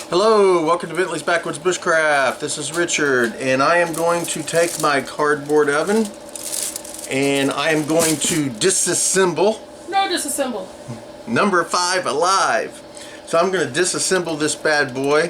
Hello, welcome to Bentley's Backwoods Bushcraft. This is Richard, and I am going to take my cardboard oven and I am going to disassemble. No disassemble. Number 5 alive. So I'm going to disassemble this bad boy.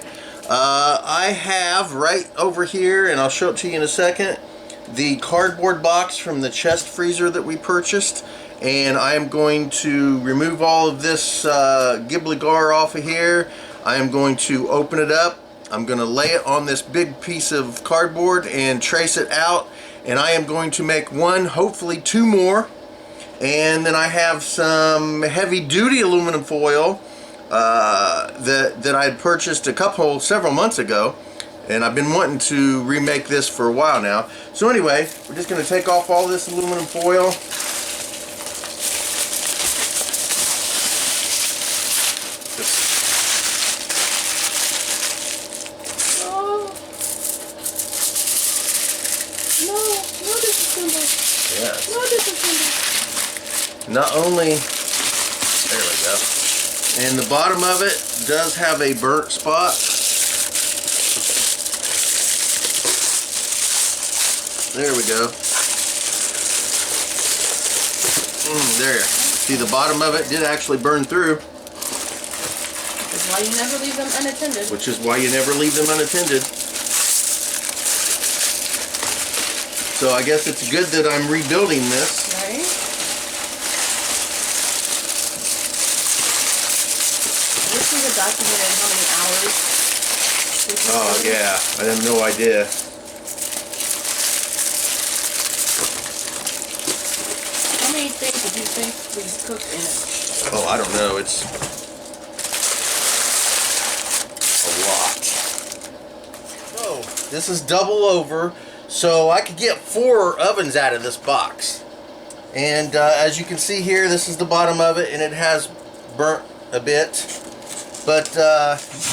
I have right over here, and I'll show it to you in a second, the cardboard box from the chest freezer that we purchased. And I am going to remove all of this gibbly-gar off of here. I am going to open it up. I'm going to lay it on this big piece of cardboard and trace it out. And I am going to make one, hopefully 2 more. And then I have some heavy-duty aluminum foil that I had purchased several months ago. And I've been wanting to remake this for a while now. So anyway, we're just going to take off all this aluminum foil. Yes. Not only, there we go, and the bottom of it does have a burnt spot. There we go. There. See, the bottom of it did actually burn through. Which is why you never leave them unattended. Which is why you never leave them unattended. So I guess it's good that I'm rebuilding this. Right. I wish we had documented how many hours. Oh yeah, I have no idea. How many things did you think we cooked in it? Oh, I don't know. It's a lot. So this is double over. So I could get 4 ovens out of this box. And as you can see here, this is the bottom of it, and it has burnt a bit. But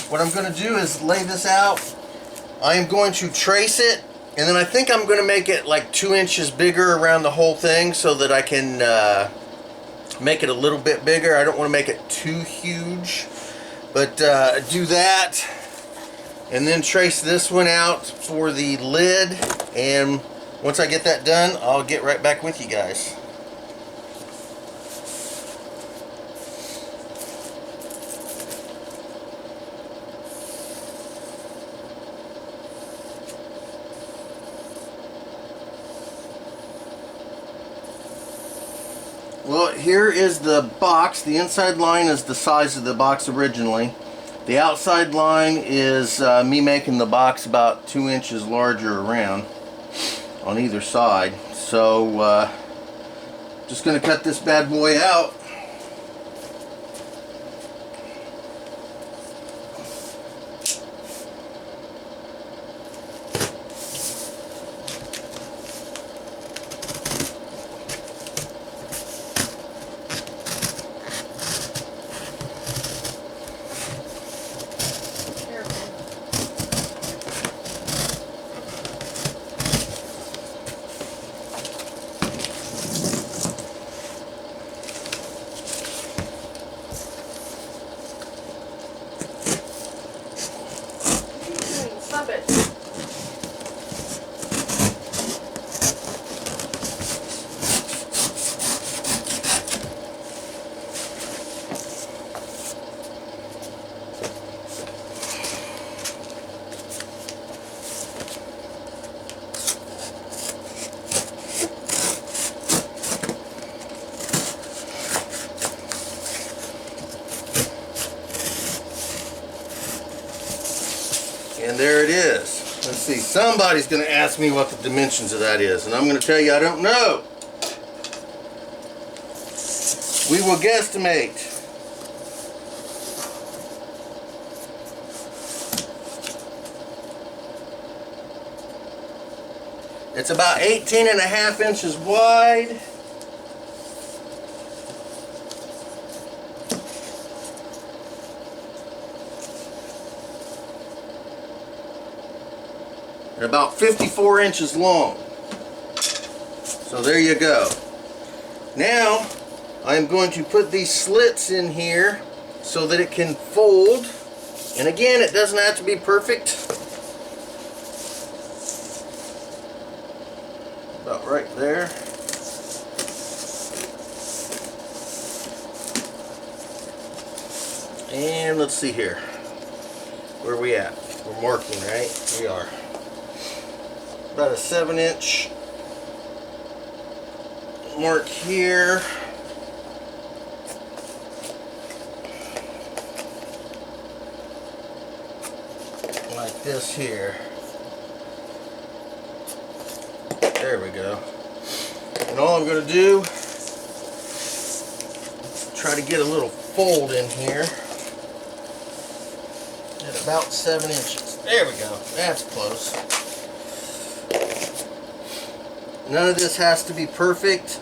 what I'm going to do is lay this out. I am going to trace it, and then I think I'm going to make it like 2 inches bigger around the whole thing so that I can make it a little bit bigger. I don't want to make it too huge. But do that. And then trace this one out for the lid, and once I get that done, I'll get right back with you guys. Well, here is the box. The inside line is the size of the box originally. The outside line is me making the box about 2 inches larger around on either side. So just going to cut this bad boy out. Stop it. And there it is. Let's see, somebody's going to ask me what the dimensions of that is, and I'm going to tell you I don't know. We will guesstimate. It's about 18.5 inches wide. And about 54 inches long. So there you go. Now I am going to put these slits in here so that it can fold And again, it doesn't have to be perfect. About right there. And let's see here. Where are we at? We're marking, right? We are. About a 7-inch mark here. Like this here. There we go. And all I'm going to do, try to get a little fold in here at about 7 inches. There we go. That's close. None of this has to be perfect.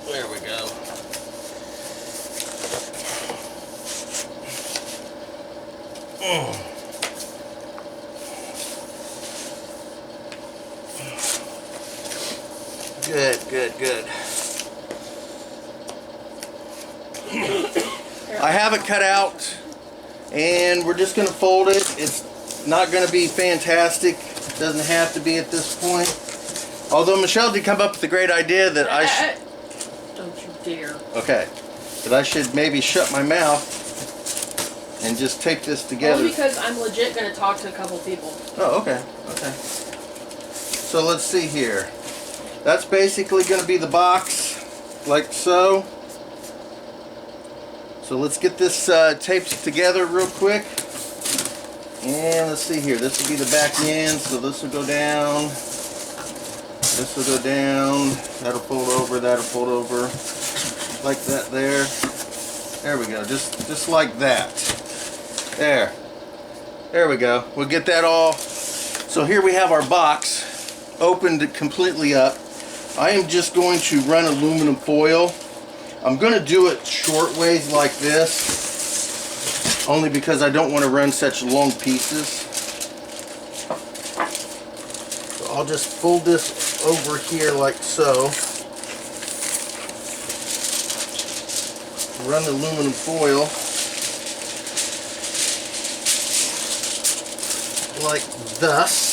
There we go. Good, good, good. I have it cut out, and we're just going to fold it. It's not going to be fantastic. It doesn't have to be at this point. Although Michelle did come up with a great idea that I should... Don't you dare. Okay. That I should maybe shut my mouth and just tape this together. Only because I'm legit going to talk to a couple people. Oh, okay. Okay. So let's see here. That's basically going to be the box, like so. So let's get this taped together real quick. And let's see here. This will be the back end, so this will go down. This will go down. That'll fold over. That'll fold over. Like that there. There we go. Just like that. There. There we go. We'll get that all. So here we have our box opened completely up. I am just going to run aluminum foil. I'm going to do it short ways like this, only because I don't want to run such long pieces. So I'll just fold this over here like so. Run the aluminum foil like thus.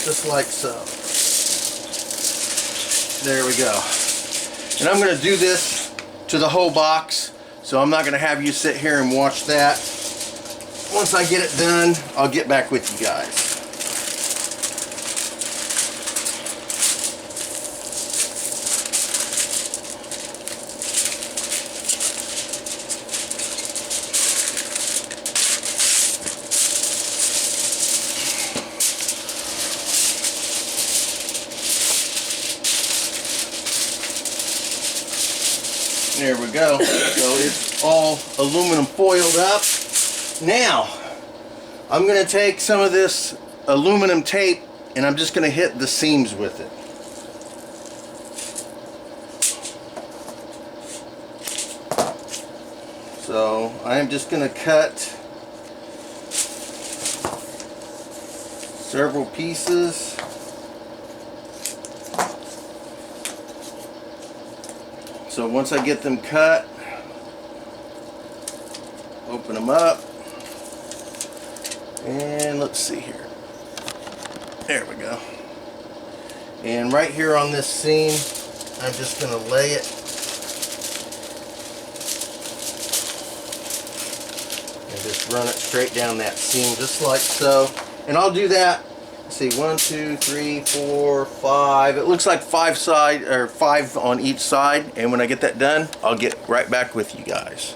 Just like so. There we go. And I'm going to do this to the whole box, so I'm not going to have you sit here and watch that. Once I get it done, I'll get back with you guys. There we go. So it's all aluminum foiled up. Now, I'm going to take some of this aluminum tape and I'm just going to hit the seams with it. So I'm just going to cut several pieces. So once I get them cut, open them up, and let's see here. There we go. And right here on this seam, I'm just going to lay it. And just run it straight down that seam, just like so. And I'll do that. Let's see, 1, 2, 3, 4, 5. It looks like 5 on each side. And when I get that done, I'll get right back with you guys.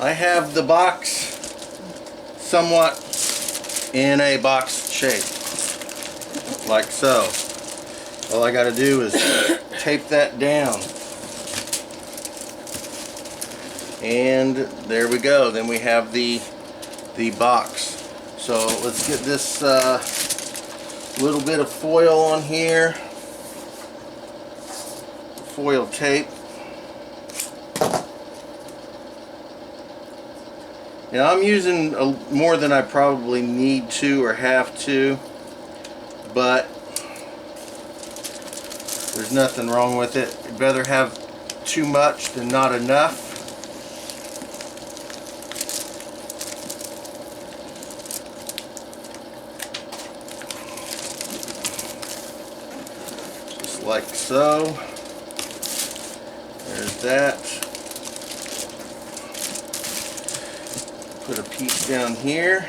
I have the box somewhat in a box shape, like so. All I got to do is tape that down. And there we go. Then we have the box. So let's get this little bit of foil on here. Foil tape. Now I'm using more than I probably need to or have to, but there's nothing wrong with it. You'd rather have too much than not enough. Just like so. There's that. Put a piece down here.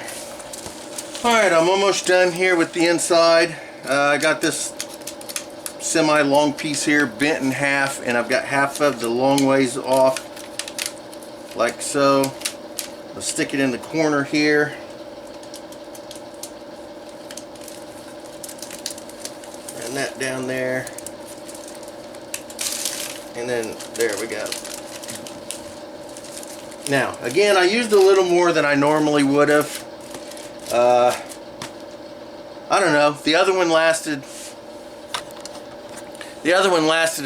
Alright, I'm almost done here with the inside. I got this semi-long piece here bent in half, and I've got half of the long ways off, like so. I'll stick it in the corner here. And that down there. And then there we go. Now, again, I used a little more than I normally would have. I don't know. The other one lasted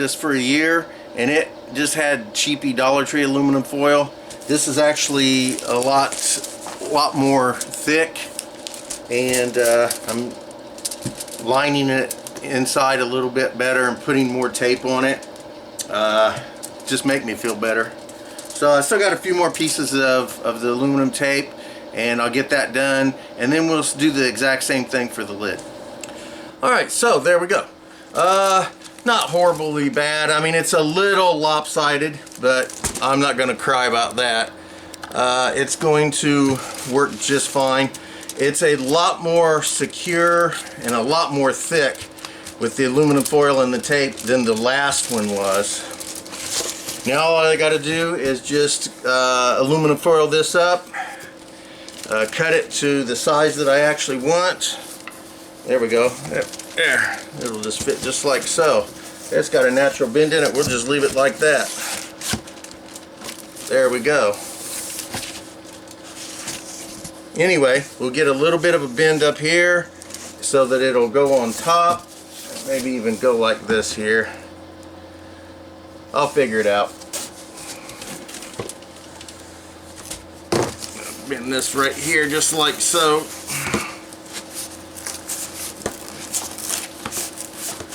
us for a year, and it just had cheapy Dollar Tree aluminum foil. This is actually a lot more thick, and I'm lining it inside a little bit better and putting more tape on it. Just make me feel better. So I still got a few more pieces of the aluminum tape, and I'll get that done, and then we'll do the exact same thing for the lid. Alright, so there we go. Not horribly bad. I mean, it's a little lopsided, but I'm not going to cry about that. It's going to work just fine. It's a lot more secure and a lot more thick with the aluminum foil and the tape than the last one was. Now all I got to do is just aluminum foil this up, cut it to the size that I actually want. There we go. There. It'll just fit just like so. It's got a natural bend in it. We'll just leave it like that. There we go. Anyway, we'll get a little bit of a bend up here so that it'll go on top. Maybe even go like this here. I'll figure it out. Bend this right here just like so.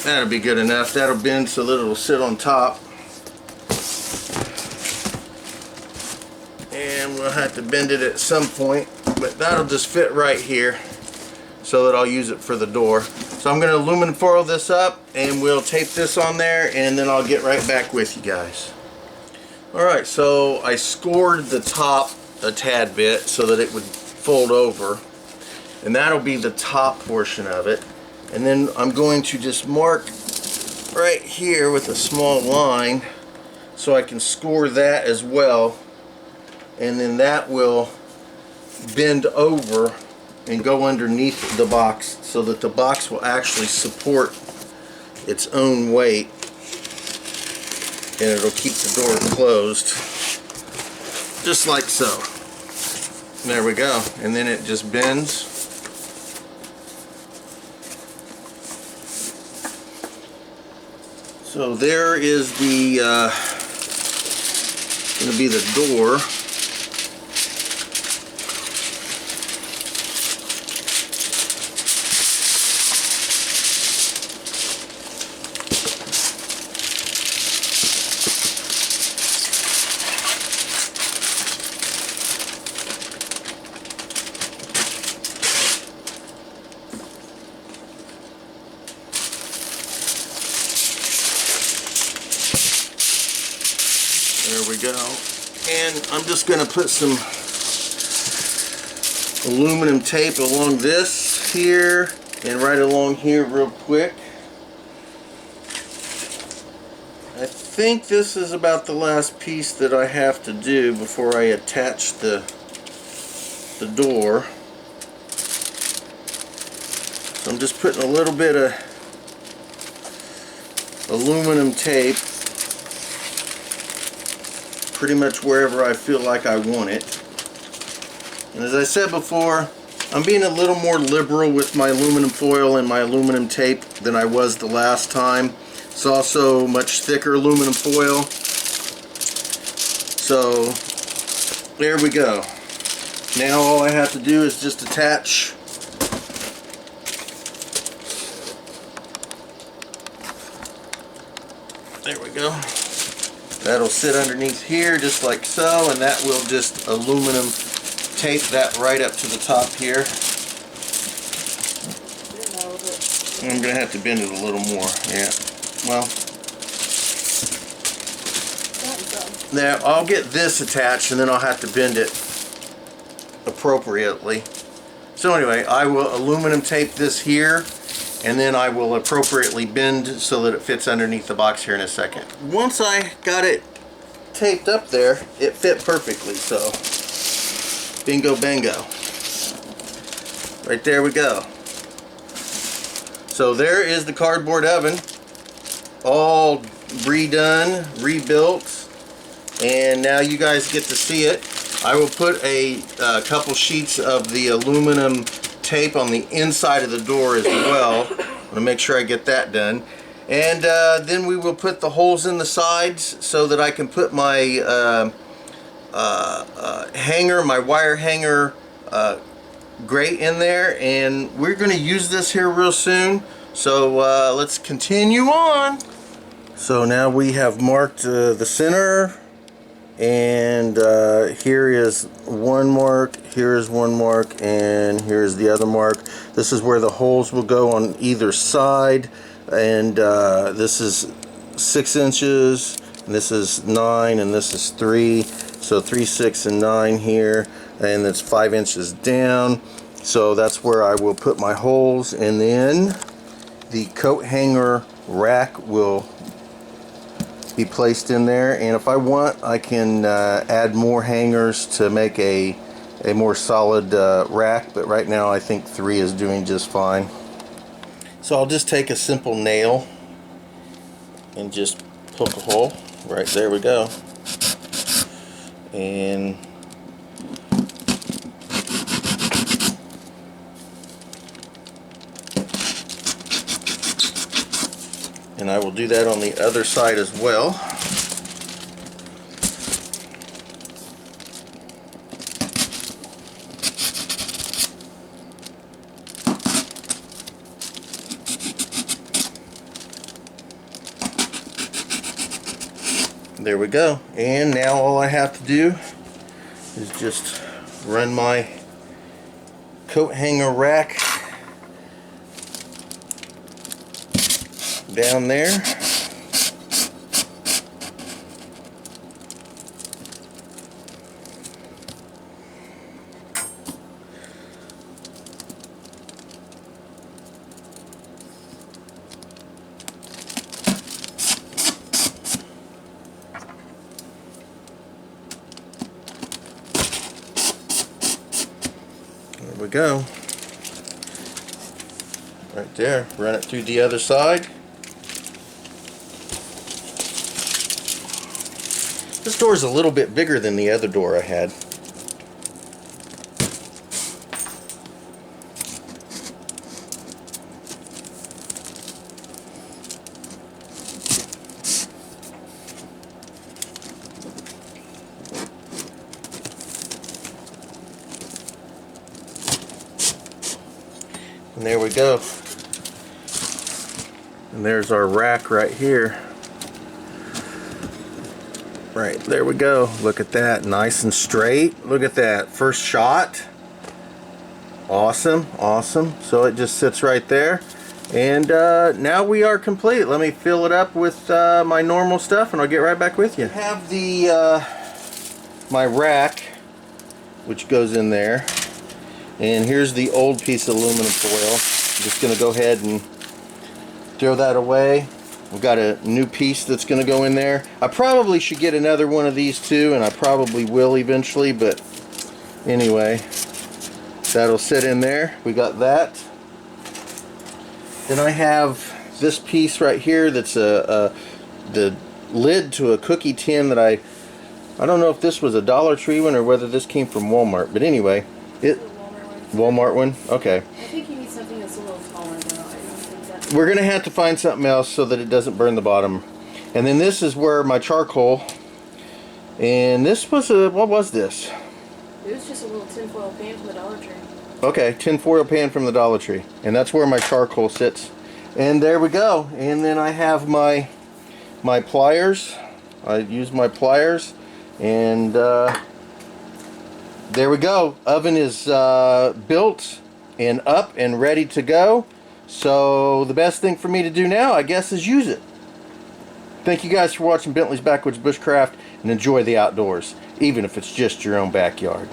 That'll be good enough. That'll bend so that it'll sit on top. And we'll have to bend it at some point, but that'll just fit right here so that I'll use it for the door. So I'm going to aluminum foil this up, and we'll tape this on there, and then I'll get right back with you guys. Alright, so I scored the top a tad bit so that it would fold over, and that'll be the top portion of it. And then I'm going to just mark right here with a small line so I can score that as well, and then that will bend over and go underneath the box so that the box will actually support its own weight, and it'll keep the door closed just like so. There we go. And then it just bends. So there is the going to be the door. There we go. And I'm just going to put some aluminum tape along this here and right along here real quick. I think this is about the last piece that I have to do before I attach the door. So I'm just putting a little bit of aluminum tape pretty much wherever I feel like I want it. And as I said before, I'm being a little more liberal with my aluminum foil and my aluminum tape than I was the last time. It's also much thicker aluminum foil. So there we go. Now all I have to do is just attach there we go. That'll sit underneath here just like so, and that will just aluminum tape that right up to the top here. I'm going to have to bend it a little more. Yeah. Well, now I'll get this attached and then I'll have to bend it appropriately. So anyway, I will aluminum tape this here, and then I will appropriately bend so that it fits underneath the box here in a second. Once I got it taped up there, it fit perfectly, so bingo bango. Right there we go. So there is the cardboard oven, all redone, rebuilt, and now you guys get to see it. I will put a couple sheets of the aluminum tape on the inside of the door as well. I'm going to make sure I get that done. And then we will put the holes in the sides so that I can put my hanger, my wire hanger grate in there, and we're going to use this here real soon. So let's continue on. So now we have marked the center, and here is one mark, here is one mark, and here is the other mark. This is where the holes will go on either side, and this is 6 inches, and this is 9, and this is 3. So 3, 6, and 9 here, and it's 5 inches down. So that's where I will put my holes, and then the coat hanger rack will be placed in there. And if I want, I can add more hangers to make a more solid rack, but right now I think 3 is doing just fine. So I'll just take a simple nail and just poke a hole. Right there we go. And I will do that on the other side as well. There we go. And now all I have to do is just run my coat hanger rack down there. There we go. Right there. Run it through the other side. This door is a little bit bigger than the other door I had. And there we go. And there's our rack right here. Right, there we go. Look at that, nice and straight. Look at that, first shot. Awesome, awesome. So it just sits right there. And now we are complete. Let me fill it up with my normal stuff and I'll get right back with you. I have the my rack, which goes in there. And here's the old piece of aluminum foil. I'm just gonna go ahead and throw that away. We've got a new piece that's going to go in there. I probably should get another one of these too, and I probably will eventually, but anyway, that'll sit in there. We got that. Then I have this piece right here that's the lid to a cookie tin that I don't know if this was a Dollar Tree one or whether this came from Walmart, but anyway, The Walmart one. Walmart one. Okay, I think you need something that's a little taller though. I don't think that's we're gonna have to find something else so that it doesn't burn the bottom. And then this is where my charcoal, and this was a, what was this? It was just a little tinfoil pan from the Dollar Tree. Okay, tin foil pan from the Dollar Tree, and that's where my charcoal sits. And there we go. And then I have my pliers. I use my pliers, and there we go. Oven is built and up and ready to go. So the best thing for me to do now, I guess, is use it. Thank you guys for watching Bentley's Backwoods Bushcraft, and enjoy the outdoors, even if it's just your own backyard.